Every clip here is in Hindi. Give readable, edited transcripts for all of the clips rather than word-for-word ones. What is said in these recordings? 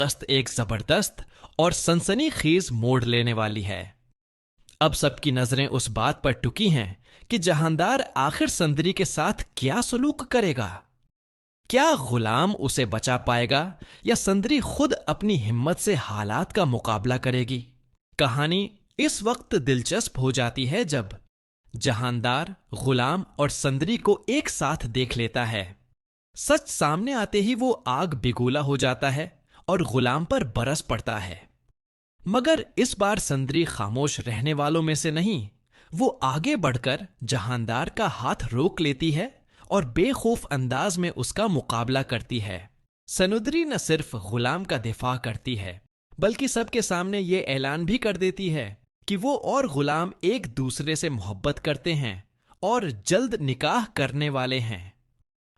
दस्त एक जबरदस्त और सनसनीखेज मोड़ लेने वाली है। अब सबकी नजरें उस बात पर टिकी हैं कि जहांदार आखिर संदरी के साथ क्या सलूक करेगा। क्या गुलाम उसे बचा पाएगा या संदरी खुद अपनी हिम्मत से हालात का मुकाबला करेगी। कहानी इस वक्त दिलचस्प हो जाती है जब जहांदार गुलाम और संदरी को एक साथ देख लेता है। सच सामने आते ही वो आग बिगोला हो जाता है और गुलाम पर बरस पड़ता है। मगर इस बार संदरी खामोश रहने वालों में से नहीं, वो आगे बढ़कर जहांदार का हाथ रोक लेती है और बेखौफ अंदाज में उसका मुकाबला करती है। सनुदरी न सिर्फ गुलाम का दिफा करती है बल्कि सबके सामने ये ऐलान भी कर देती है कि वो और गुलाम एक दूसरे से मोहब्बत करते हैं और जल्द निकाह करने वाले हैं।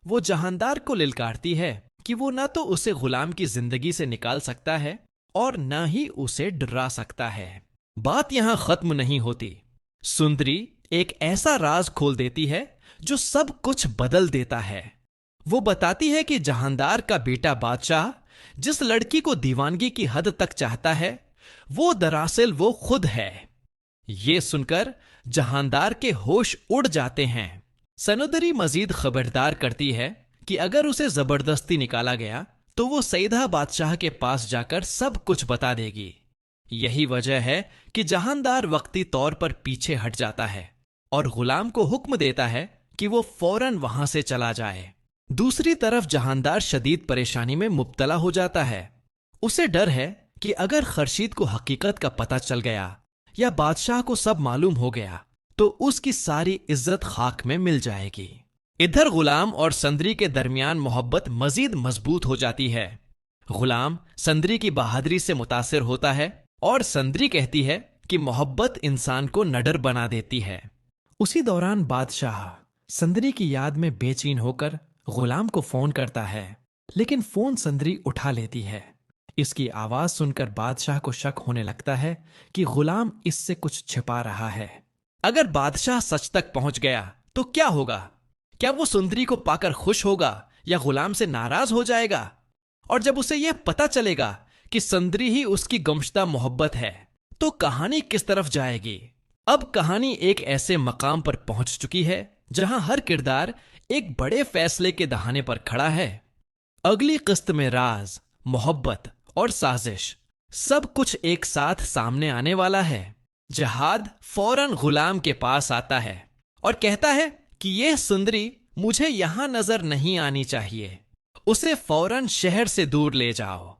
वो जहांदार को लिलकारती है कि वो न तो उसे गुलाम की जिंदगी से निकाल सकता है और न ही उसे डरा सकता है। बात यहां खत्म नहीं होती। सुंदरी एक ऐसा राज खोल देती है जो सब कुछ बदल देता है। वो बताती है कि जहांदार का बेटा बादशाह जिस लड़की को दीवानगी की हद तक चाहता है, वो दरअसल वो खुद है। ये सुनकर जहांदार के होश उड़ जाते हैं। सनुदरी मजीद खबरदार करती है कि अगर उसे जबरदस्ती निकाला गया तो वो सईदा बादशाह के पास जाकर सब कुछ बता देगी। यही वजह है कि जहांदार वक्ती तौर पर पीछे हट जाता है और गुलाम को हुक्म देता है कि वो फौरन वहां से चला जाए। दूसरी तरफ जहांदार शदीद परेशानी में मुब्तला हो जाता है। उसे डर है कि अगर खर्शीद को हकीकत का पता चल गया या बादशाह को सब मालूम हो गया तो उसकी सारी इज्जत खाक में मिल जाएगी। इधर गुलाम और संदरी के दरमियान मोहब्बत मजीद मजबूत हो जाती है। गुलाम संदरी की बहादुरी से मुतासिर होता है और संदरी कहती है कि मोहब्बत इंसान को नडर बना देती है। उसी दौरान बादशाह संदरी की याद में बेचैन होकर गुलाम को फोन करता है, लेकिन फोन संदरी उठा लेती है। इसकी आवाज सुनकर बादशाह को शक होने लगता है कि गुलाम इससे कुछ छिपा रहा है। अगर बादशाह सच तक पहुंच गया तो क्या होगा? क्या वो सुंदरी को पाकर खुश होगा या गुलाम से नाराज हो जाएगा? और जब उसे यह पता चलेगा कि संदरी ही उसकी गुमशुदा मोहब्बत है तो कहानी किस तरफ जाएगी? अब कहानी एक ऐसे मकाम पर पहुंच चुकी है जहां हर किरदार एक बड़े फैसले के दहाने पर खड़ा है। अगली किस्त में राज, मोहब्बत और साजिश सब कुछ एक साथ सामने आने वाला है। जहाद फौरन गुलाम के पास आता है और कहता है कि यह सुंदरी मुझे यहां नजर नहीं आनी चाहिए, उसे फौरन शहर से दूर ले जाओ।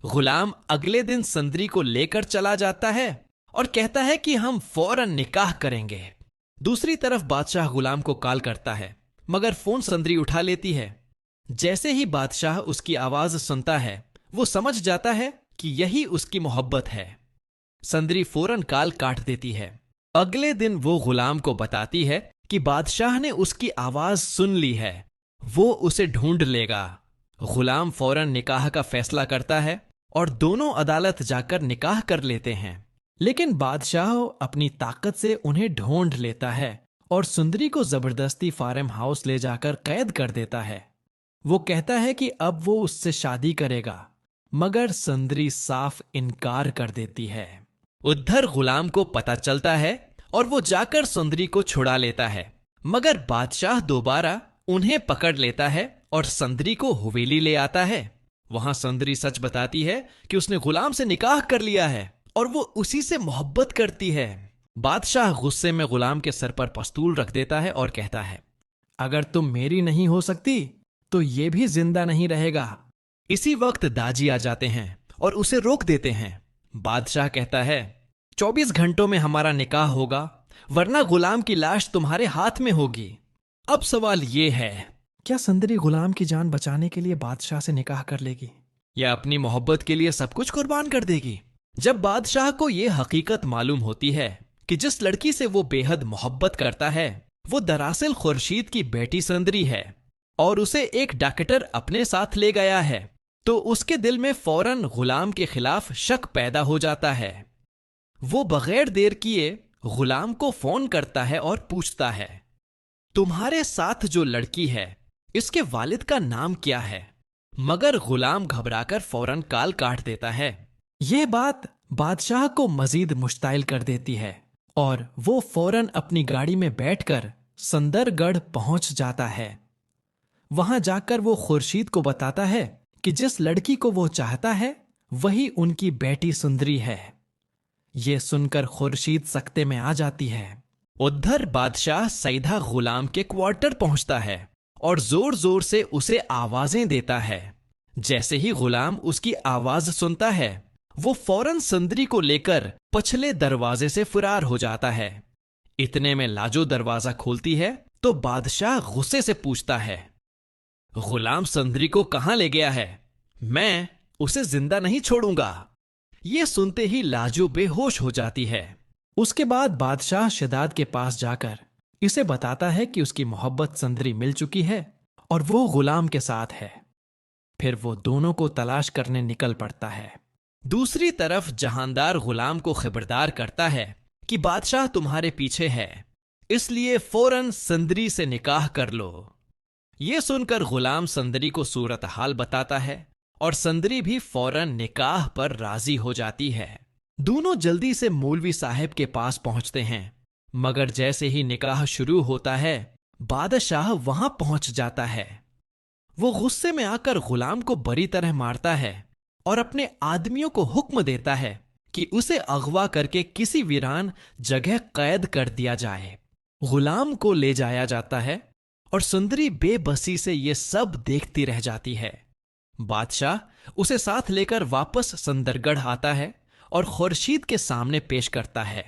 गुलाम अगले दिन संदरी को लेकर चला जाता है और कहता है कि हम फौरन निकाह करेंगे। दूसरी तरफ बादशाह गुलाम को कॉल करता है मगर फोन संदरी उठा लेती है। जैसे ही बादशाह उसकी आवाज सुनता है वो समझ जाता है कि यही उसकी मोहब्बत है। संदरी फौरन कॉल काट देती है। अगले दिन वो गुलाम को बताती है कि बादशाह ने उसकी आवाज सुन ली है, वो उसे ढूंढ लेगा। गुलाम फौरन निकाह का फैसला करता है और दोनों अदालत जाकर निकाह कर लेते हैं। लेकिन बादशाह अपनी ताकत से उन्हें ढूंढ लेता है और सुंदरी को जबरदस्ती फार्म हाउस ले जाकर कैद कर देता है। वो कहता है कि अब वो उससे शादी करेगा, मगर सुंदरी साफ इनकार कर देती है। उधर गुलाम को पता चलता है और वो जाकर सुंदरी को छुड़ा लेता है, मगर बादशाह दोबारा उन्हें पकड़ लेता है और सुंदरी को हवेली ले आता है। वहां सुंदरी सच बताती है कि उसने गुलाम से निकाह कर लिया है और वो उसी से मोहब्बत करती है। बादशाह गुस्से में गुलाम के सर पर पस्तूल रख देता है और कहता है, अगर तुम मेरी नहीं हो सकती तो ये भी जिंदा नहीं रहेगा। इसी वक्त दाजी आ जाते हैं और उसे रोक देते हैं। बादशाह कहता है, 24 घंटों में हमारा निकाह होगा वरना गुलाम की लाश तुम्हारे हाथ में होगी। अब सवाल ये है, क्या सुंदरी गुलाम की जान बचाने के लिए बादशाह से निकाह कर लेगी या अपनी मोहब्बत के लिए सब कुछ कुर्बान कर देगी? जब बादशाह को यह हकीकत मालूम होती है कि जिस लड़की से वो बेहद मोहब्बत करता है वो दरअसल खुर्शीद की बेटी सुंदरी है और उसे एक डॉक्टर अपने साथ ले गया है, तो उसके दिल में फौरन गुलाम के खिलाफ शक पैदा हो जाता है। वो बगैर देर किए गुलाम को फोन करता है और पूछता है, तुम्हारे साथ जो लड़की है इसके वालिद का नाम क्या है? मगर गुलाम घबराकर फौरन काल काट देता है। ये बात बादशाह को मजीद मुश्ताइल कर देती है और वो फौरन अपनी गाड़ी में बैठकर संदरगढ़ पहुंच जाता है। वहां जाकर वो खुर्शीद को बताता है कि जिस लड़की को वो चाहता है वही उनकी बेटी सुंदरी है। ये सुनकर खुर्शीद सख्ते में आ जाती है। उधर बादशाह सईदा गुलाम के क्वार्टर पहुंचता है और जोर जोर से उसे आवाजें देता है। जैसे ही गुलाम उसकी आवाज सुनता है वो फौरन सुंदरी को लेकर पछले दरवाजे से फरार हो जाता है। इतने में लाजो दरवाजा खोलती है तो बादशाह गुस्से से पूछता है, गुलाम सुंदरी को कहां ले गया है? मैं उसे जिंदा नहीं छोड़ूंगा। ये सुनते ही लाजो बेहोश हो जाती है। उसके बाद बादशाह शदाद के पास जाकर इसे बताता है कि उसकी मोहब्बत सुंदरी मिल चुकी है और वो गुलाम के साथ है। फिर वो दोनों को तलाश करने निकल पड़ता है। दूसरी तरफ जहांदार गुलाम को खबरदार करता है कि बादशाह तुम्हारे पीछे है, इसलिए फौरन सुंदरी से निकाह कर लो। ये सुनकर गुलाम सुंदरी को सूरत हाल बताता है और सुंदरी भी फौरन निकाह पर राजी हो जाती है। दोनों जल्दी से मौलवी साहब के पास पहुंचते हैं, मगर जैसे ही निकाह शुरू होता है बादशाह वहां पहुंच जाता है। वो गुस्से में आकर गुलाम को बुरी तरह मारता है और अपने आदमियों को हुक्म देता है कि उसे अगवा करके किसी वीरान जगह कैद कर दिया जाए। गुलाम को ले जाया जाता है और सुंदरी बेबसी से ये सब देखती रह जाती है। बादशाह उसे साथ लेकर वापस संदरगढ़ आता है और खुर्शीद के सामने पेश करता है।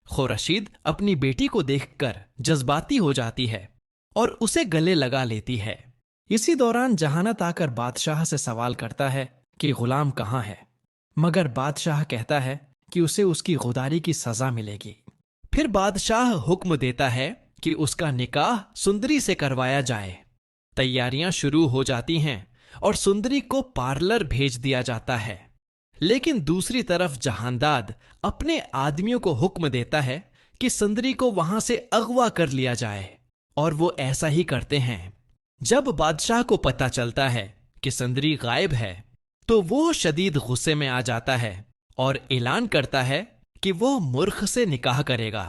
खुर्शीद अपनी बेटी को देखकर जज्बाती हो जाती है और उसे गले लगा लेती है। इसी दौरान जहानत आकर बादशाह से सवाल करता है कि गुलाम कहाँ है, मगर बादशाह कहता है कि उसे उसकी गुदारी की सजा मिलेगी। फिर बादशाह हुक्म देता है कि उसका निकाह सुंदरी से करवाया जाए। तैयारियां शुरू हो जाती हैं और सुंदरी को पार्लर भेज दिया जाता है। लेकिन दूसरी तरफ जहांदाद अपने आदमियों को हुक्म देता है कि सुंदरी को वहां से अगवा कर लिया जाए और वो ऐसा ही करते हैं। जब बादशाह को पता चलता है कि सुंदरी गायब है तो वो शदीद गुस्से में आ जाता है और ऐलान करता है कि वो मुर्ख से निकाह करेगा।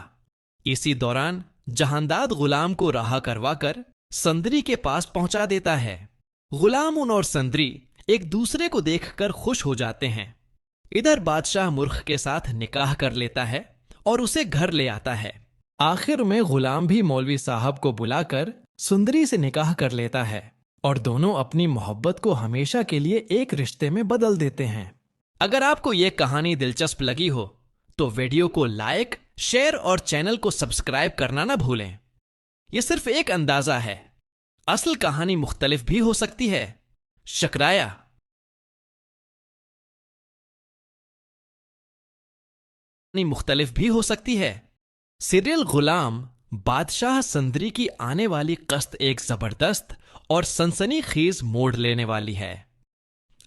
इसी दौरान जहांदाद गुलाम को रहा करवाकर सुंदरी के पास पहुंचा देता है। गुलाम और सुंदरी एक दूसरे को देखकर खुश हो जाते हैं। इधर बादशाह मुर्ख के साथ निकाह कर लेता है और उसे घर ले आता है। आखिर में गुलाम भी मौलवी साहब को बुलाकर सुंदरी से निकाह कर लेता है और दोनों अपनी मोहब्बत को हमेशा के लिए एक रिश्ते में बदल देते हैं। अगर आपको यह कहानी दिलचस्प लगी हो तो वीडियो को लाइक, शेयर और चैनल को सब्सक्राइब करना ना भूलें। यह सिर्फ एक अंदाजा है, असल कहानी मुख्तलिफ भी हो सकती है। शुक्रिया। मुख्तलिफ भी हो सकती है। सीरियल गुलाम बादशाह सुंदरी की आने वाली कस्त एक जबरदस्त और सनसनीखेज मोड़ लेने वाली है।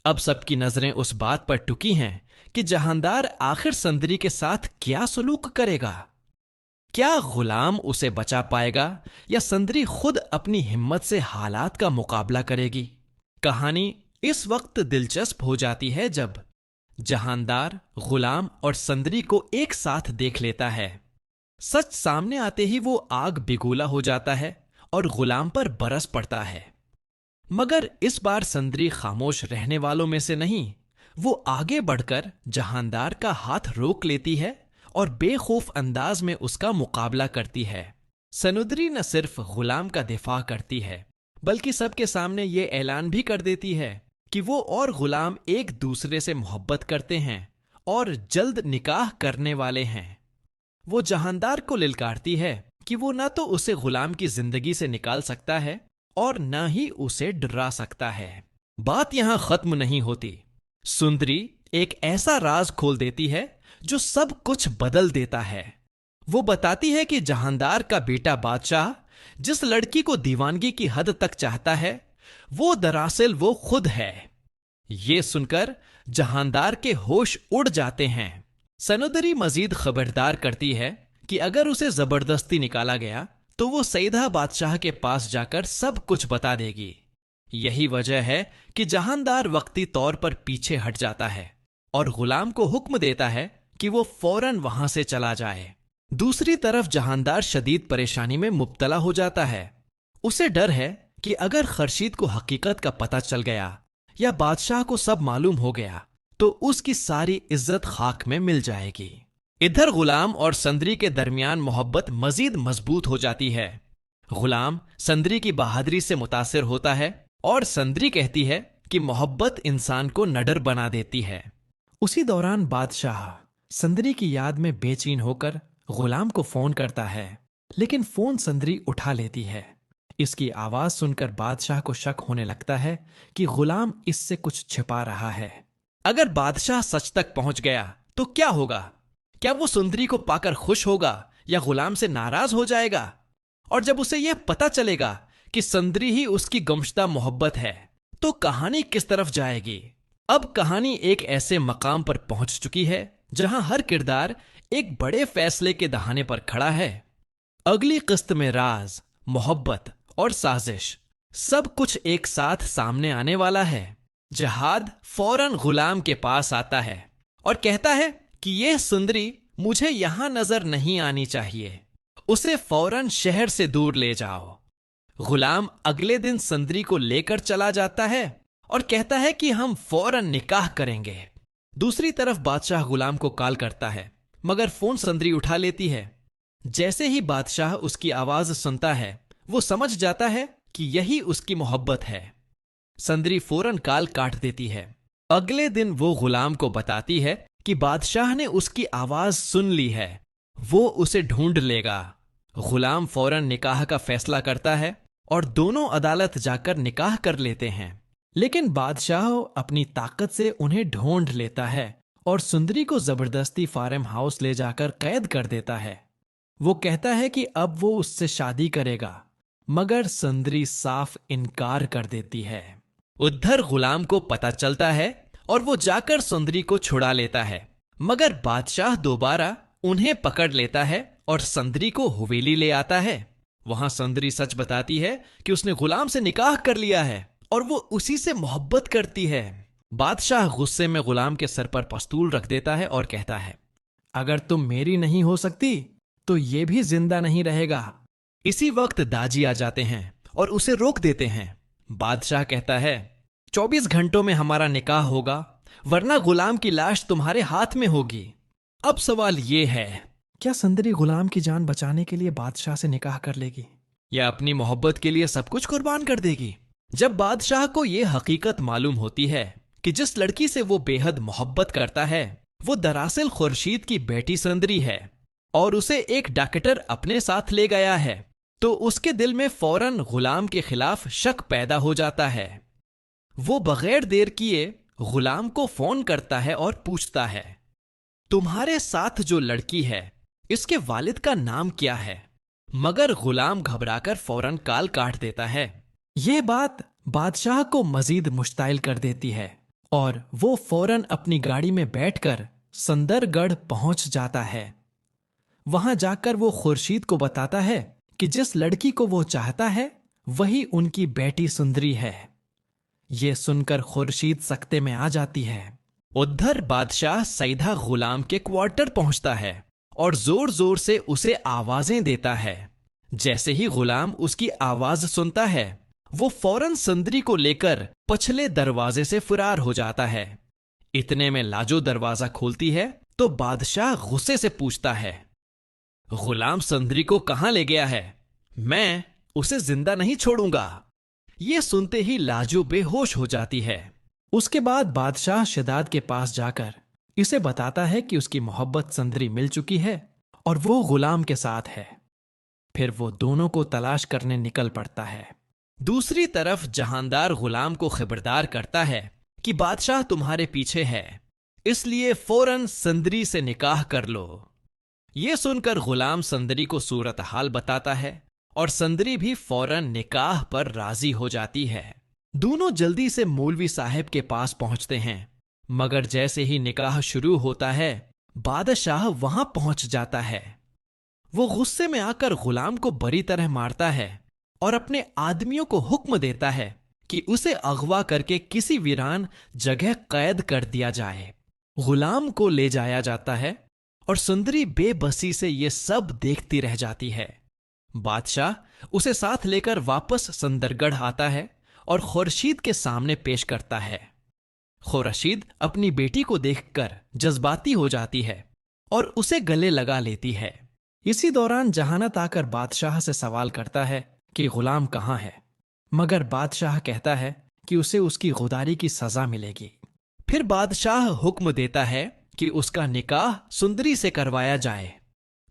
अब सबकी नजरें उस बात पर टुकी हैं कि जहांदार आखिर सुंदरी के साथ क्या सलूक करेगा। क्या गुलाम उसे बचा पाएगा या सुंदरी खुद अपनी हिम्मत से हालात का मुकाबला करेगी? कहानी इस वक्त दिलचस्प हो जाती है जब जहांदार गुलाम और सुंदरी को एक साथ देख लेता है। सच सामने आते ही वो आग बिगोला हो जाता है और गुलाम पर बरस पड़ता है। मगर इस बार सुंदरी खामोश रहने वालों में से नहीं, वो आगे बढ़कर जहांदार का हाथ रोक लेती है और बेखौफ अंदाज में उसका मुकाबला करती है। सुंदरी न सिर्फ गुलाम का दिफा करती है बल्कि सबके सामने ये ऐलान भी कर देती है कि वो और गुलाम एक दूसरे से मोहब्बत करते हैं और जल्द निकाह करने वाले हैं। वो जहांदार को लिलकारती है कि वो ना तो उसे गुलाम की जिंदगी से निकाल सकता है और न ही उसे डरा सकता है। बात यहां खत्म नहीं होती। सुंदरी एक ऐसा राज खोल देती है जो सब कुछ बदल देता है। वो बताती है कि जहांदार का बेटा बादशाह जिस लड़की को दीवानगी की हद तक चाहता है वो दरअसल वो खुद है। ये सुनकर जहांदार के होश उड़ जाते हैं। सुंदरी मजीद खबरदार करती है कि अगर उसे जबरदस्ती निकाला गया तो वो सईदा बादशाह के पास जाकर सब कुछ बता देगी। यही वजह है कि जहांदार वक्ती तौर पर पीछे हट जाता है और गुलाम को हुक्म देता है कि वो फौरन वहां से चला जाए। दूसरी तरफ जहांदार शदीद परेशानी में मुब्तला हो जाता है। उसे डर है कि अगर खर्शीद को हकीकत का पता चल गया या बादशाह को सब मालूम हो गया तो उसकी सारी इज्जत खाक में मिल जाएगी। इधर गुलाम और संदरी के दरमियान मोहब्बत मजीद मजबूत हो जाती है। गुलाम संदरी की बहादुरी से मुतासिर होता है और संदरी कहती है कि मोहब्बत इंसान को नडर बना देती है। उसी दौरान बादशाह संदरी की याद में बेचैन होकर गुलाम को फोन करता है, लेकिन फोन संदरी उठा लेती है। इसकी आवाज सुनकर बादशाह को शक होने लगता है कि गुलाम इससे कुछ छिपा रहा है। अगर बादशाह सच तक पहुंच गया तो क्या होगा? क्या वो सुंदरी को पाकर खुश होगा या गुलाम से नाराज हो जाएगा? और जब उसे यह पता चलेगा कि संदरी ही उसकी गुमशुदा मोहब्बत है तो कहानी किस तरफ जाएगी? अब कहानी एक ऐसे मकाम पर पहुंच चुकी है जहां हर किरदार एक बड़े फैसले के दहाने पर खड़ा है। अगली किस्त में राज, मोहब्बत और साजिश सब कुछ एक साथ सामने आने वाला है। जहाद फौरन गुलाम के पास आता है और कहता है कि यह सुंदरी मुझे यहां नजर नहीं आनी चाहिए, उसे फौरन शहर से दूर ले जाओ। गुलाम अगले दिन संदरी को लेकर चला जाता है और कहता है कि हम फौरन निकाह करेंगे। दूसरी तरफ बादशाह गुलाम को कॉल करता है, मगर फोन संदरी उठा लेती है। जैसे ही बादशाह उसकी आवाज सुनता है वो समझ जाता है कि यही उसकी मोहब्बत है। संदरी फौरन कॉल काट देती है। अगले दिन वो गुलाम को बताती है कि बादशाह ने उसकी आवाज सुन ली है, वो उसे ढूंढ लेगा। गुलाम फौरन निकाह का फैसला करता है और दोनों अदालत जाकर निकाह कर लेते हैं। लेकिन बादशाह अपनी ताकत से उन्हें ढूंढ लेता है और सुंदरी को जबरदस्ती फार्म हाउस ले जाकर कैद कर देता है। वो कहता है कि अब वो उससे शादी करेगा, मगर सुंदरी साफ इनकार कर देती है। उधर गुलाम को पता चलता है और वो जाकर सुंदरी को छुड़ा लेता है, मगर बादशाह दोबारा उन्हें पकड़ लेता है और सुंदरी को हवेली ले आता है। वहां सुंदरी सच बताती है कि उसने गुलाम से निकाह कर लिया है और वो उसी से मोहब्बत करती है। बादशाह गुस्से में गुलाम के सर पर पस्तूल रख देता है और कहता है, अगर तुम मेरी नहीं हो सकती तो ये भी जिंदा नहीं रहेगा। इसी वक्त दाजी आ जाते हैं और उसे रोक देते हैं। बादशाह कहता है, 24 घंटों में हमारा निकाह होगा, वरना गुलाम की लाश तुम्हारे हाथ में होगी। अब सवाल ये है, क्या सुंदरी गुलाम की जान बचाने के लिए बादशाह से निकाह कर लेगी या अपनी मोहब्बत के लिए सब कुछ कुर्बान कर देगी? जब बादशाह को यह हकीकत मालूम होती है कि जिस लड़की से वो बेहद मोहब्बत करता है वो दरअसल खुर्शीद की बेटी सुंदरी है और उसे एक डॉक्टर अपने साथ ले गया है, तो उसके दिल में फौरन गुलाम के खिलाफ शक पैदा हो जाता है। वो बगैर देर किए गुलाम को फोन करता है और पूछता है, तुम्हारे साथ जो लड़की है इसके वालिद का नाम क्या है? मगर गुलाम घबराकर फौरन कॉल काट देता है। यह बात बादशाह को मजीद मुश्ताइल कर देती है और वो फौरन अपनी गाड़ी में बैठकर संदरगढ़ पहुंच जाता है। वहां जाकर वो खुर्शीद को बताता है कि जिस लड़की को वो चाहता है वही उनकी बेटी सुंदरी है। ये सुनकर खुर्शीद सख्ते में आ जाती है। उधर बादशाह सीधा गुलाम के क्वार्टर पहुंचता है और जोर जोर से उसे आवाजें देता है। जैसे ही गुलाम उसकी आवाज सुनता है वो फौरन सुंदरी को लेकर पछले दरवाजे से फरार हो जाता है। इतने में लाजो दरवाजा खोलती है तो बादशाह गुस्से से पूछता है, गुलाम सुंदरी को कहां ले गया है? मैं उसे जिंदा नहीं छोड़ूंगा। यह सुनते ही लाजो बेहोश हो जाती है। उसके बाद बादशाह शदाद के पास जाकर इसे बताता है कि उसकी मोहब्बत सुंदरी मिल चुकी है और वो गुलाम के साथ है। फिर वो दोनों को तलाश करने निकल पड़ता है। दूसरी तरफ जहांदार गुलाम को खबरदार करता है कि बादशाह तुम्हारे पीछे है, इसलिए फौरन सुंदरी से निकाह कर लो। यह सुनकर गुलाम सुंदरी को सूरत हाल बताता है और सुंदरी भी फौरन निकाह पर राजी हो जाती है। दोनों जल्दी से मौलवी साहब के पास पहुंचते हैं, मगर जैसे ही निकाह शुरू होता है बादशाह वहां पहुंच जाता है। वो गुस्से में आकर गुलाम को बुरी तरह मारता है और अपने आदमियों को हुक्म देता है कि उसे अगवा करके किसी वीरान जगह कैद कर दिया जाए। गुलाम को ले जाया जाता है और सुंदरी बेबसी से ये सब देखती रह जाती है। बादशाह उसे साथ लेकर वापस संदरगढ़ आता है और खुर्शीद के सामने पेश करता है। खुर्शीद अपनी बेटी को देखकर जज्बाती हो जाती है और उसे गले लगा लेती है। इसी दौरान जहानत आकर बादशाह से सवाल करता है कि गुलाम कहाँ है, मगर बादशाह कहता है कि उसे उसकी गुदारी की सजा मिलेगी। फिर बादशाह हुक्म देता है कि उसका निकाह सुंदरी से करवाया जाए।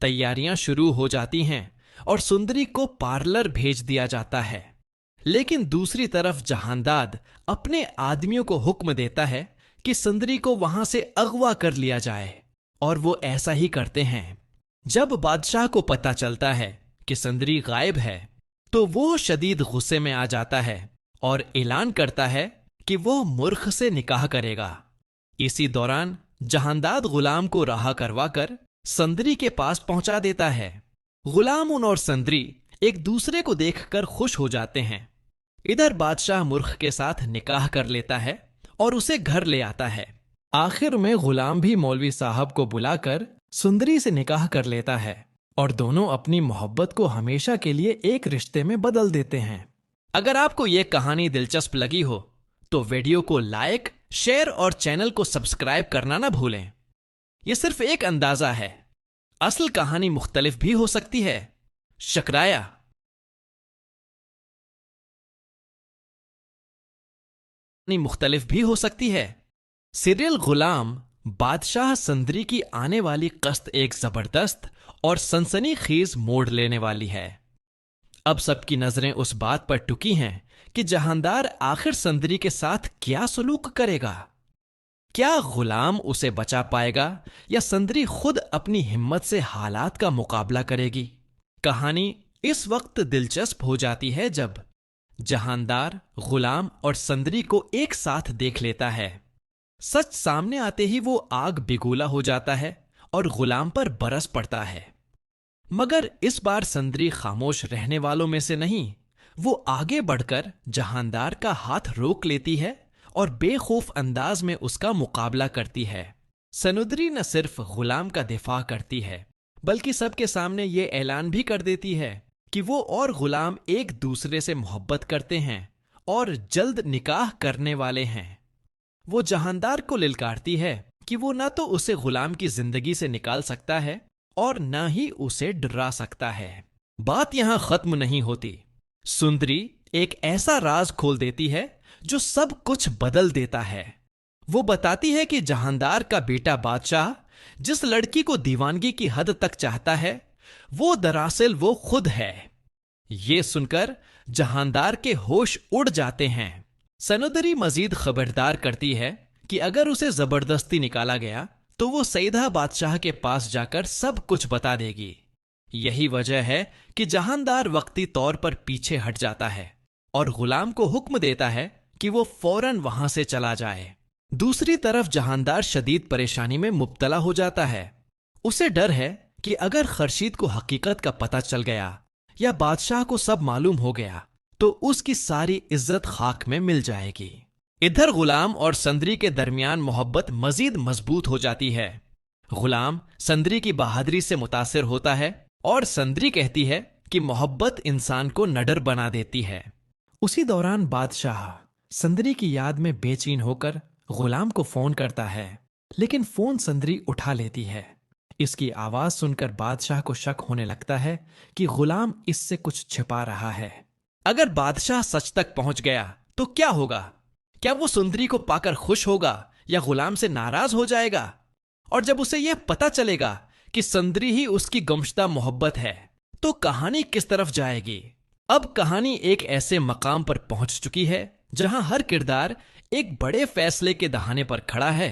तैयारियां शुरू हो जाती हैं और सुंदरी को पार्लर भेज दिया जाता है। लेकिन दूसरी तरफ जहांदाद अपने आदमियों को हुक्म देता है कि सुंदरी को वहां से अगवा कर लिया जाए, और वो ऐसा ही करते हैं। जब बादशाह को पता चलता है कि सुंदरी गायब है तो वो शदीद गुस्से में आ जाता है और ऐलान करता है कि वो मूर्ख से निकाह करेगा। इसी दौरान जहांदाद गुलाम को रहा करवाकर सुंदरी के पास पहुंचा देता है। गुलाम और सुंदरी एक दूसरे को देखकर खुश हो जाते हैं। इधर बादशाह मूर्ख के साथ निकाह कर लेता है और उसे घर ले आता है। आखिर में गुलाम भी मौलवी साहब को बुलाकर सुंदरी से निकाह कर लेता है और दोनों अपनी मोहब्बत को हमेशा के लिए एक रिश्ते में बदल देते हैं। अगर आपको यह कहानी दिलचस्प लगी हो तो वीडियो को लाइक, शेयर और चैनल को सब्सक्राइब करना ना भूलें। यह सिर्फ एक अंदाजा है, असल कहानी मुख्तलिफ भी हो सकती है। शुक्रिया। मुख्तलिफ भी हो सकती है। सीरियल गुलाम बादशाह सुंदरी की आने वाली कस्त एक जबरदस्त और सनसनीखेज मोड़ लेने वाली है। अब सबकी नजरें उस बात पर टुकी हैं कि जहांदार आखिर सुंदरी के साथ क्या सलूक करेगा। क्या गुलाम उसे बचा पाएगा या सुंदरी खुद अपनी हिम्मत से हालात का मुकाबला करेगी। कहानी इस वक्त दिलचस्प हो जाती है जब जहांदार गुलाम और सुंदरी को एक साथ देख लेता है। सच सामने आते ही वो आग बिगुला हो जाता है और गुलाम पर बरस पड़ता है। मगर इस बार सुंदरी खामोश रहने वालों में से नहीं, वो आगे बढ़कर जहांदार का हाथ रोक लेती है और बेखौफ अंदाज में उसका मुकाबला करती है। सुंदरी न सिर्फ गुलाम का दिफा करती है बल्कि सबके सामने ये ऐलान भी कर देती है कि वो और गुलाम एक दूसरे से मोहब्बत करते हैं और जल्द निकाह करने वाले हैं। वो जहांदार को लिलकारती है कि वो ना तो उसे गुलाम की जिंदगी से निकाल सकता है और ना ही उसे डरा सकता है। बात यहां खत्म नहीं होती। सुंदरी एक ऐसा राज खोल देती है जो सब कुछ बदल देता है। वो बताती है कि जहांदार का बेटा बादशाह जिस लड़की को दीवानगी की हद तक चाहता है वो दरअसल वो खुद है। ये सुनकर जहांदार के होश उड़ जाते हैं। सुंदरी मजीद खबरदार करती है कि अगर उसे जबरदस्ती निकाला गया तो वो सईदा बादशाह के पास जाकर सब कुछ बता देगी। यही वजह है कि जहांदार वक्ती तौर पर पीछे हट जाता है और गुलाम को हुक्म देता है कि वो फौरन वहां से चला जाए। दूसरी तरफ जहांदार शदीद परेशानी में मुब्तला हो जाता है। उसे डर है कि अगर खुर्शीद को हकीकत का पता चल गया या बादशाह को सब मालूम हो गया तो उसकी सारी इज्जत खाक में मिल जाएगी। इधर गुलाम और सुंदरी के दरमियान मोहब्बत मजीद मजबूत हो जाती है। गुलाम सुंदरी की बहादुरी से मुतासिर होता है और सुंदरी कहती है कि मोहब्बत इंसान को नडर बना देती है। उसी दौरान बादशाह सुंदरी की याद में बेचैन होकर गुलाम को फोन करता है, लेकिन फोन सुंदरी उठा लेती है। इसकी आवाज सुनकर बादशाह को शक होने लगता है कि गुलाम इससे कुछ छिपा रहा है। अगर बादशाह सच तक पहुंच गया तो क्या होगा? क्या वो सुंदरी को पाकर खुश होगा या गुलाम से नाराज हो जाएगा? और जब उसे यह पता चलेगा कि सुंदरी ही उसकी गुमशुदा मोहब्बत है तो कहानी किस तरफ जाएगी? अब कहानी एक ऐसे मकाम पर पहुंच चुकी है जहां हर किरदार एक बड़े फैसले के दहाने पर खड़ा है।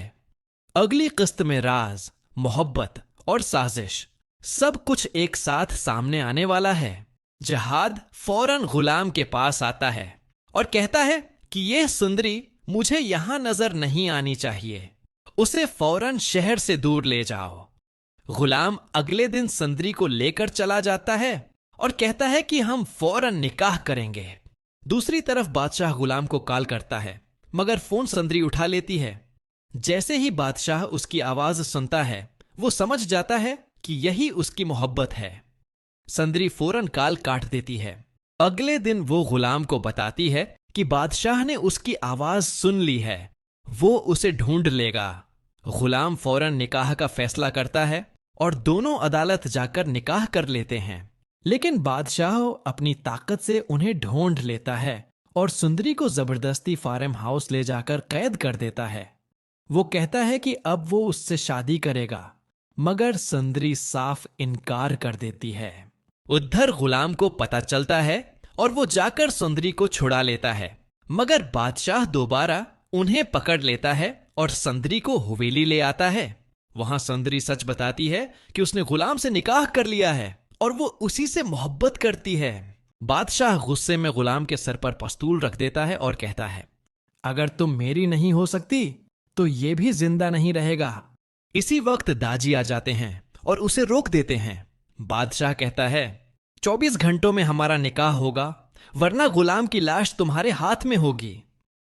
अगली किस्त में राज, मोहब्बत और साजिश सब कुछ एक साथ सामने आने वाला है। जहाद फौरन गुलाम के पास आता है और कहता है कि यह सुंदरी मुझे यहां नजर नहीं आनी चाहिए, उसे फौरन शहर से दूर ले जाओ। गुलाम अगले दिन सुंदरी को लेकर चला जाता है और कहता है कि हम फौरन निकाह करेंगे। दूसरी तरफ बादशाह गुलाम को कॉल करता है, मगर फोन संदरी उठा लेती है। जैसे ही बादशाह उसकी आवाज सुनता है, वो समझ जाता है कि यही उसकी मोहब्बत है। संदरी फौरन कॉल काट देती है। अगले दिन वो गुलाम को बताती है कि बादशाह ने उसकी आवाज सुन ली है, वो उसे ढूंढ लेगा। गुलाम फौरन निकाह का फैसला करता है और दोनों अदालत जाकर निकाह कर लेते हैं। लेकिन बादशाह अपनी ताकत से उन्हें ढूंढ लेता है और सुंदरी को जबरदस्ती फार्म हाउस ले जाकर कैद कर देता है। वो कहता है कि अब वो उससे शादी करेगा, मगर सुंदरी साफ इनकार कर देती है। उधर गुलाम को पता चलता है और वो जाकर सुंदरी को छुड़ा लेता है, मगर बादशाह दोबारा उन्हें पकड़ लेता है और सुंदरी को हवेली ले आता है। वहां सुंदरी सच बताती है कि उसने गुलाम से निकाह कर लिया है और वो उसी से मोहब्बत करती है। बादशाह गुस्से में गुलाम के सर पर पस्तूल रख देता है और कहता है, अगर तुम मेरी नहीं हो सकती तो ये भी जिंदा नहीं रहेगा। इसी वक्त दाजी आ जाते हैं और उसे रोक देते हैं। बादशाह कहता है, 24 घंटों में हमारा निकाह होगा, वरना गुलाम की लाश तुम्हारे हाथ में होगी।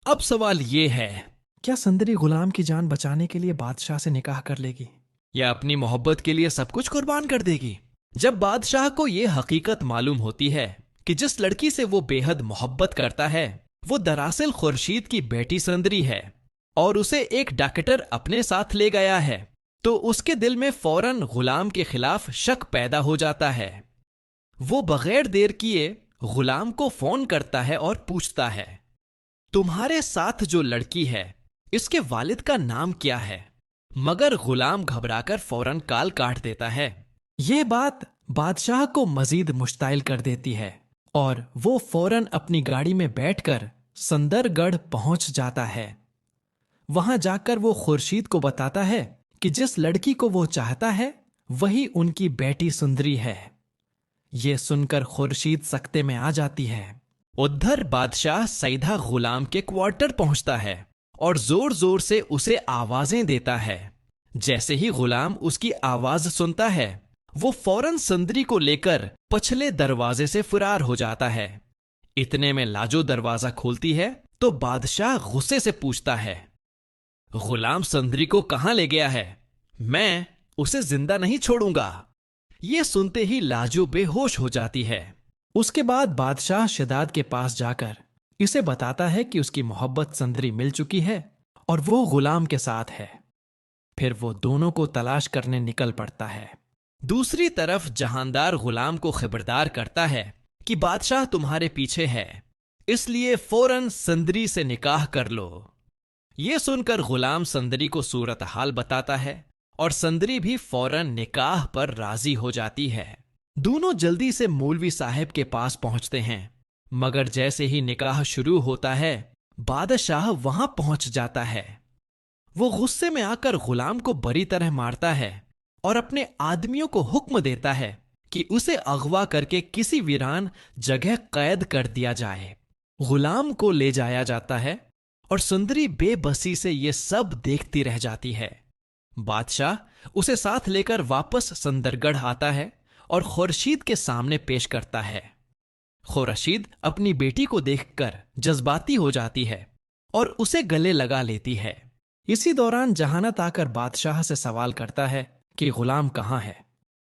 अब सवाल ये है, क्या सुंदरी गुलाम की जान बचाने के लिए बादशाह से निकाह कर लेगी या अपनी मोहब्बत के लिए सब कुछ कुर्बान कर देगी? जब बादशाह को यह हकीकत मालूम होती है कि जिस लड़की से वो बेहद मोहब्बत करता है वो दरअसल खुर्शीद की बेटी सुंदरी है और उसे एक डॉक्टर अपने साथ ले गया है, तो उसके दिल में फौरन गुलाम के खिलाफ शक पैदा हो जाता है। वो बगैर देर किए गुलाम को फोन करता है और पूछता है, तुम्हारे साथ जो लड़की है इसके वालिद का नाम क्या है? मगर गुलाम घबराकर फौरन कॉल काट देता है। ये बात बादशाह को मजीद मुश्ताइल कर देती है और वो फौरन अपनी गाड़ी में बैठकर संदरगढ़ पहुंच जाता है। वहां जाकर वो खुर्शीद को बताता है कि जिस लड़की को वो चाहता है वही उनकी बेटी सुंदरी है। ये सुनकर खुर्शीद सख्ते में आ जाती है। उधर बादशाह सईदा गुलाम के क्वार्टर पहुंचता है और जोर जोर से उसे आवाजें देता है। जैसे ही गुलाम उसकी आवाज सुनता है वो फौरन सुंदरी को लेकर पछले दरवाजे से फरार हो जाता है। इतने में लाजो दरवाजा खोलती है तो बादशाह गुस्से से पूछता है, गुलाम सुंदरी को कहां ले गया है? मैं उसे जिंदा नहीं छोड़ूंगा। ये सुनते ही लाजो बेहोश हो जाती है। उसके बाद बादशाह शिदाद के पास जाकर इसे बताता है कि उसकी मोहब्बत सुंदरी मिल चुकी है और वो गुलाम के साथ है। फिर वो दोनों को तलाश करने निकल पड़ता है। दूसरी तरफ जहांदार गुलाम को खबरदार करता है कि बादशाह तुम्हारे पीछे है, इसलिए फौरन सुंदरी से निकाह कर लो। ये सुनकर गुलाम सुंदरी को सूरत हाल बताता है और सुंदरी भी फौरन निकाह पर राजी हो जाती है। दोनों जल्दी से मौलवी साहब के पास पहुंचते हैं, मगर जैसे ही निकाह शुरू होता है बादशाह वहां पहुंच जाता है। वो गुस्से में आकर गुलाम को बुरी तरह मारता है और अपने आदमियों को हुक्म देता है कि उसे अगवा करके किसी वीरान जगह कैद कर दिया जाए। गुलाम को ले जाया जाता है और सुंदरी बेबसी से ये सब देखती रह जाती है। बादशाह उसे साथ लेकर वापस संदरगढ़ आता है और खुर्शीद के सामने पेश करता है। खुर्शीद अपनी बेटी को देखकर जज्बाती हो जाती है और उसे गले लगा लेती है। इसी दौरान जहानत आकर बादशाह से सवाल करता है कि गुलाम कहाँ है,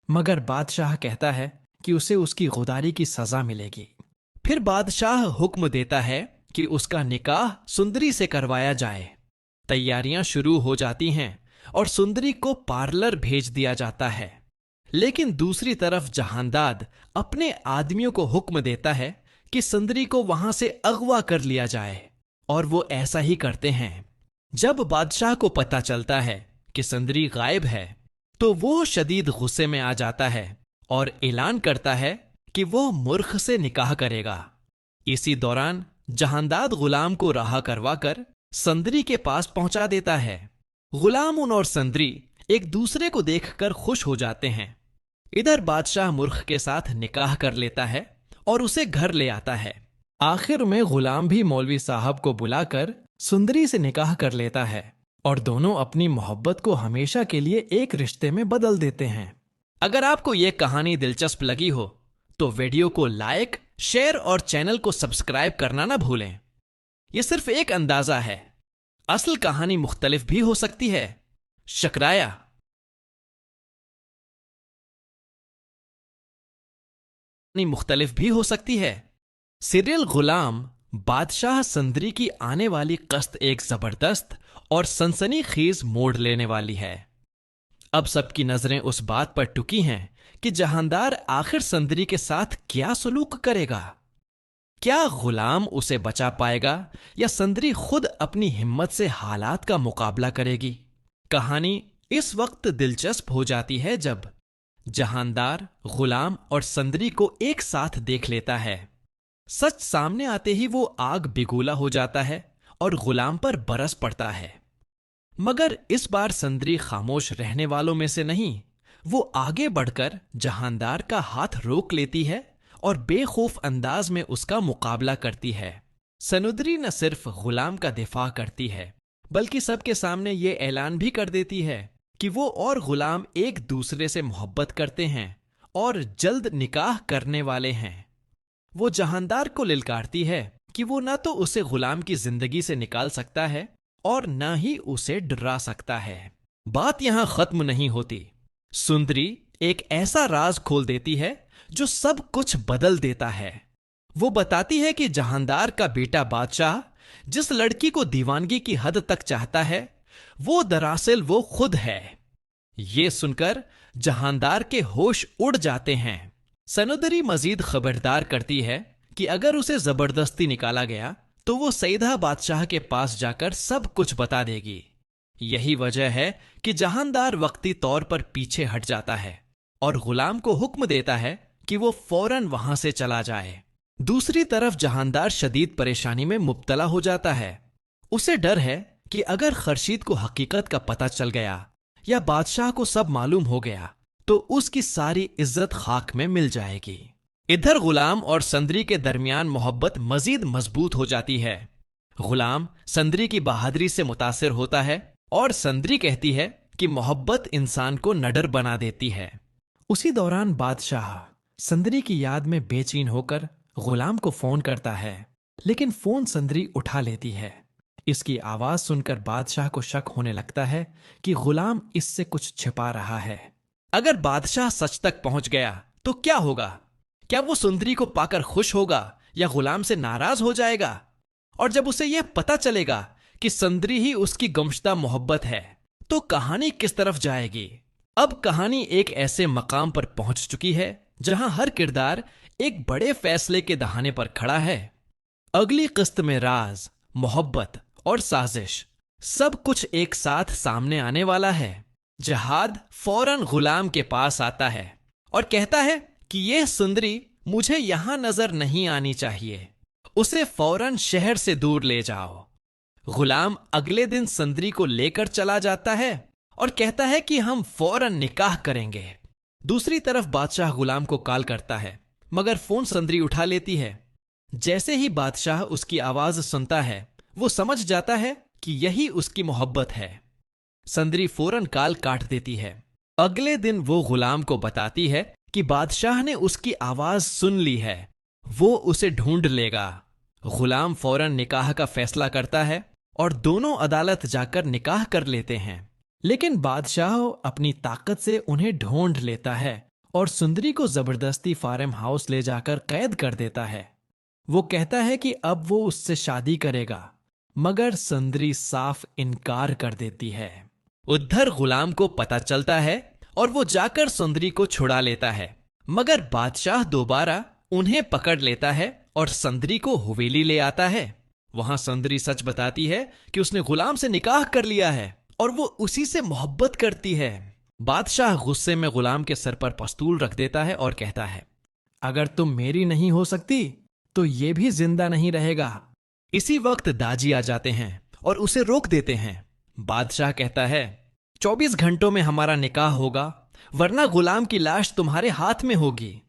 मगर बादशाह कहता है कि उसे उसकी गुदारी की सजा मिलेगी। फिर बादशाह हुक्म देता है कि उसका निकाह सुंदरी से करवाया जाए। तैयारियां शुरू हो जाती हैं और सुंदरी को पार्लर भेज दिया जाता है। लेकिन दूसरी तरफ जहांदाद अपने आदमियों को हुक्म देता है कि सुंदरी को वहां से अगवा कर लिया जाए, और वो ऐसा ही करते हैं। जब बादशाह को पता चलता है कि सुंदरी गायब है तो वो शदीद गुस्से में आ जाता है और ऐलान करता है कि वो मुर्ख से निकाह करेगा। इसी दौरान जहांदाद गुलाम को रहा करवाकर सुंदरी के पास पहुंचा देता है। गुलाम और सुंदरी एक दूसरे को देखकर खुश हो जाते हैं। इधर बादशाह मुर्ख के साथ निकाह कर लेता है और उसे घर ले आता है। आखिर में गुलाम भी मौलवी साहब को बुलाकर सुंदरी से निकाह कर लेता है और दोनों अपनी मोहब्बत को हमेशा के लिए एक रिश्ते में बदल देते हैं। अगर आपको यह कहानी दिलचस्प लगी हो तो वीडियो को लाइक शेयर और चैनल को सब्सक्राइब करना ना भूलें। यह सिर्फ एक अंदाजा है, असल कहानी मुख्तलिफ भी हो सकती है। शुक्रिया। मुख्तलिफ भी हो सकती है। सीरियल गुलाम बादशाह संदरी की आने वाली कस्त एक जबरदस्त और सनसनीखेज मोड़ लेने वाली है। अब सबकी नजरें उस बात पर टुकी हैं कि जहांदार आखिर संदरी के साथ क्या सलूक करेगा। क्या गुलाम उसे बचा पाएगा या संदरी खुद अपनी हिम्मत से हालात का मुकाबला करेगी। कहानी इस वक्त दिलचस्प हो जाती है जब जहांदार गुलाम और संदरी को एक साथ देख लेता है। सच सामने आते ही वो आग बिगूला हो जाता है और गुलाम पर बरस पड़ता है। मगर इस बार संदरी खामोश रहने वालों में से नहीं, वो आगे बढ़कर जहांदार का हाथ रोक लेती है और बेखौफ अंदाज में उसका मुकाबला करती है। सनुदरी न सिर्फ गुलाम का दिफा करती है बल्कि सबके सामने ये ऐलान भी कर देती है कि वो और गुलाम एक दूसरे से मोहब्बत करते हैं और जल्द निकाह करने वाले हैं। वो जहांदार को लिलकारती है कि वो न तो उसे गुलाम की जिंदगी से निकाल सकता है और न ही उसे डरा सकता है। बात यहां खत्म नहीं होती। सुंदरी एक ऐसा राज खोल देती है जो सब कुछ बदल देता है। वो बताती है कि जहांदार का बेटा बादशाह जिस लड़की को दीवानगी की हद तक चाहता है, वो दरअसल वो खुद है। ये सुनकर जहांदार के होश उड़ जाते हैं। सनुदरी मजीद खबरदार करती है कि अगर उसे जबरदस्ती निकाला गया तो वो सईदा बादशाह के पास जाकर सब कुछ बता देगी। यही वजह है कि जहांदार वक्ती तौर पर पीछे हट जाता है और गुलाम को हुक्म देता है कि वो फौरन वहां से चला जाए। दूसरी तरफ जहांदार शदीद परेशानी में मुब्तला हो जाता है। उसे डर है कि अगर खर्शीद को हकीकत का पता चल गया या बादशाह को सब मालूम हो गया तो उसकी सारी इज्जत खाक में मिल जाएगी। इधर गुलाम और संदरी के दरमियान मोहब्बत मजीद मजबूत हो जाती है। गुलाम संदरी की बहादुरी से मुतासिर होता है और संदरी कहती है कि मोहब्बत इंसान को नडर बना देती है। उसी दौरान बादशाह संदरी की याद में बेचैन होकर गुलाम को फोन करता है, लेकिन फोन संदरी उठा लेती है। इसकी आवाज सुनकर बादशाह को शक होने लगता है कि गुलाम इससे कुछ छिपा रहा है। अगर बादशाह सच तक पहुंच गया तो क्या होगा? क्या वो सुंदरी को पाकर खुश होगा या गुलाम से नाराज हो जाएगा? और जब उसे यह पता चलेगा कि संदरी ही उसकी गुमशुदा मोहब्बत है तो कहानी किस तरफ जाएगी? अब कहानी एक ऐसे मकाम पर पहुंच चुकी है जहां हर किरदार एक बड़े फैसले के दहाने पर खड़ा है। अगली किस्त में राज, मोहब्बत और साजिश सब कुछ एक साथ सामने आने वाला है। जहाद फौरन गुलाम के पास आता है और कहता है कि यह सुंदरी मुझे यहां नजर नहीं आनी चाहिए, उसे फौरन शहर से दूर ले जाओ। गुलाम अगले दिन संदरी को लेकर चला जाता है और कहता है कि हम फौरन निकाह करेंगे। दूसरी तरफ बादशाह गुलाम को कॉल करता है मगर फोन संदरी उठा लेती है। जैसे ही बादशाह उसकी आवाज सुनता है वो समझ जाता है कि यही उसकी मोहब्बत है। संदरी फौरन कॉल काट देती है। अगले दिन वो गुलाम को बताती है कि बादशाह ने उसकी आवाज सुन ली है, वो उसे ढूंढ लेगा। गुलाम फौरन निकाह का फैसला करता है और दोनों अदालत जाकर निकाह कर लेते हैं। लेकिन बादशाह अपनी ताकत से उन्हें ढूंढ लेता है और सुंदरी को जबरदस्ती फार्म हाउस ले जाकर कैद कर देता है। वो कहता है कि अब वो उससे शादी करेगा, मगर सुंदरी साफ इनकार कर देती है। उधर गुलाम को पता चलता है और वो जाकर सुंदरी को छुड़ा लेता है, मगर बादशाह दोबारा उन्हें पकड़ लेता है और सुंदरी को हवेली ले आता है। वहां सुंदरी सच बताती है कि उसने गुलाम से निकाह कर लिया है और वो उसी से मोहब्बत करती है। बादशाह गुस्से में गुलाम के सर पर पस्तूल रख देता है और कहता है, अगर तुम मेरी नहीं हो सकती तो ये भी जिंदा नहीं रहेगा। इसी वक्त दाजी आ जाते हैं और उसे रोक देते हैं। बादशाह कहता है, 24 घंटों में हमारा निकाह होगा, वरना गुलाम की लाश तुम्हारे हाथ में होगी।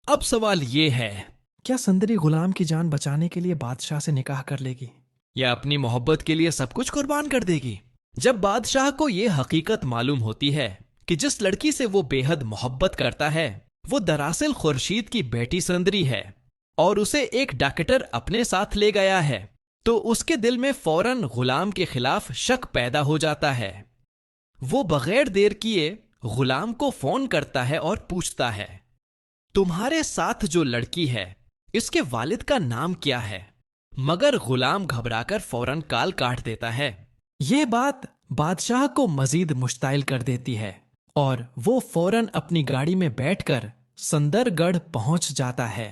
अब सवाल ये है, क्या सुंदरी गुलाम की जान बचाने के लिए बादशाह से निकाह कर लेगी या अपनी मोहब्बत के लिए सब कुछ कुर्बान कर देगी? जब बादशाह को यह हकीकत मालूम होती है कि जिस लड़की से वो बेहद मोहब्बत करता है वो दरअसल खुर्शीद की बेटी सुंदरी है, और उसे एक डॉक्टर अपने साथ ले गया है, तो उसके दिल में फौरन गुलाम के खिलाफ शक पैदा हो जाता है। वो बगैर देर किए गुलाम को फोन करता है और पूछता है, तुम्हारे साथ जो लड़की है इसके वालिद का नाम क्या है? मगर गुलाम घबराकर फौरन कॉल काट देता है। यह बात बादशाह को मजीद मुश्ताइल कर देती है और वो फौरन अपनी गाड़ी में बैठकर संदरगढ़ पहुंच जाता है।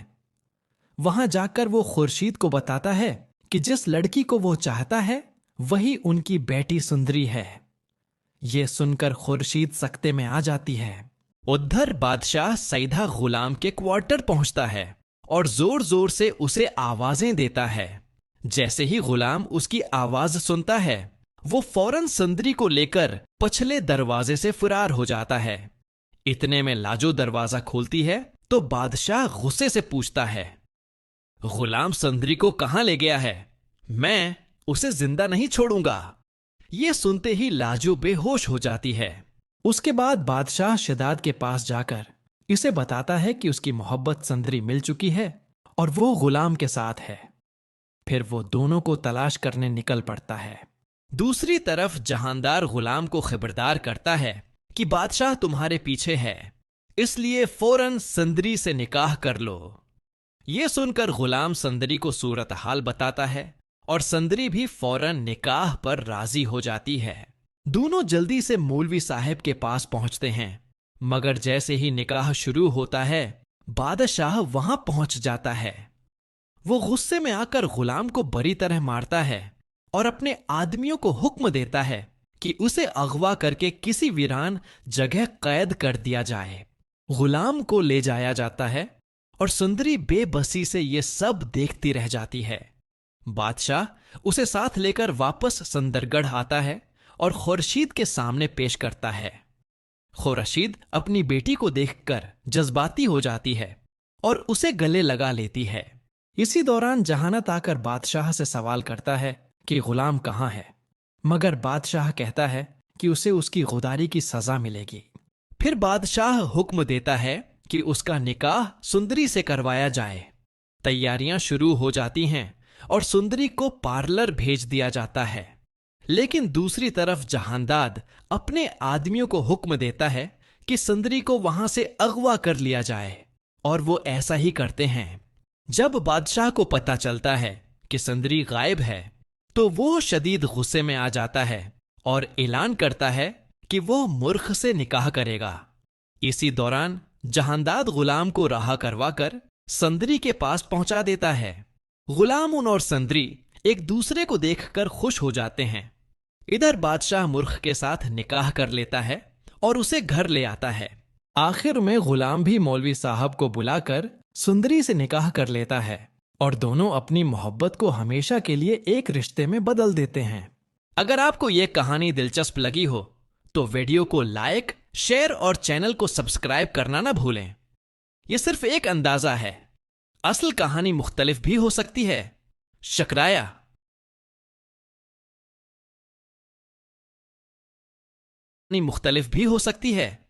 वहां जाकर वो खुर्शीद को बताता है कि जिस लड़की को वो चाहता है वही उनकी बेटी सुंदरी है। ये सुनकर खुर्शीद सकते में आ जाती है। उधर बादशाह सईदा गुलाम के क्वार्टर पहुंचता है और जोर जोर से उसे आवाजें देता है। जैसे ही गुलाम उसकी आवाज सुनता है वो फौरन सुंदरी को लेकर पछले दरवाजे से फरार हो जाता है। इतने में लाजो दरवाजा खोलती है तो बादशाह गुस्से से पूछता है, गुलाम सुंदरी को कहां ले गया है? मैं उसे जिंदा नहीं छोड़ूंगा। ये सुनते ही लाजो बेहोश हो जाती है। उसके बाद बादशाह शदाद के पास जाकर इसे बताता है कि उसकी मोहब्बत सुंदरी मिल चुकी है और वो गुलाम के साथ है। फिर वो दोनों को तलाश करने निकल पड़ता है। दूसरी तरफ जहांदार गुलाम को खबरदार करता है कि बादशाह तुम्हारे पीछे है, इसलिए फौरन सुंदरी से निकाह कर लो। ये सुनकर गुलाम सुंदरी को सूरत हाल बताता है और सुंदरी भी फौरन निकाह पर राजी हो जाती है। दोनों जल्दी से मौलवी साहब के पास पहुंचते हैं, मगर जैसे ही निकाह शुरू होता है बादशाह वहां पहुंच जाता है। वो गुस्से में आकर गुलाम को बुरी तरह मारता है और अपने आदमियों को हुक्म देता है कि उसे अगवा करके किसी वीरान जगह कैद कर दिया जाए। गुलाम को ले जाया जाता है और सुंदरी बेबसी से ये सब देखती रह जाती है। बादशाह उसे साथ लेकर वापस संदरगढ़ आता है और खुर्शीद के सामने पेश करता है। खुर्शीद अपनी बेटी को देखकर जज्बाती हो जाती है और उसे गले लगा लेती है। इसी दौरान जहानत आकर बादशाह से सवाल करता है कि गुलाम कहाँ है, मगर बादशाह कहता है कि उसे उसकी गुदारी की सजा मिलेगी। फिर बादशाह हुक्म देता है कि उसका निकाह सुंदरी से करवाया जाए। तैयारियां शुरू हो जाती हैं और सुंदरी को पार्लर भेज दिया जाता है। लेकिन दूसरी तरफ जहांदाद अपने आदमियों को हुक्म देता है कि सुंदरी को वहां से अगवा कर लिया जाए, और वो ऐसा ही करते हैं। जब बादशाह को पता चलता है कि सुंदरी गायब है तो वो शदीद गुस्से में आ जाता है और ऐलान करता है कि वो मूर्ख से निकाह करेगा। इसी दौरान जहांदाद गुलाम को रहा करवाकर सुंदरी के पास पहुंचा देता है। गुलाम और सुंदरी एक दूसरे को देखकर खुश हो जाते हैं। इधर बादशाह मूर्ख के साथ निकाह कर लेता है और उसे घर ले आता है। आखिर में गुलाम भी मौलवी साहब को बुलाकर सुंदरी से निकाह कर लेता है और दोनों अपनी मोहब्बत को हमेशा के लिए एक रिश्ते में बदल देते हैं। अगर आपको यह कहानी दिलचस्प लगी हो तो वीडियो को लाइक, शेयर और चैनल को सब्सक्राइब करना ना भूलें। यह सिर्फ एक अंदाजा है, असल कहानी मुख्तलिफ भी हो सकती है। शुक्रिया। मुख्तलिफ भी हो सकती है।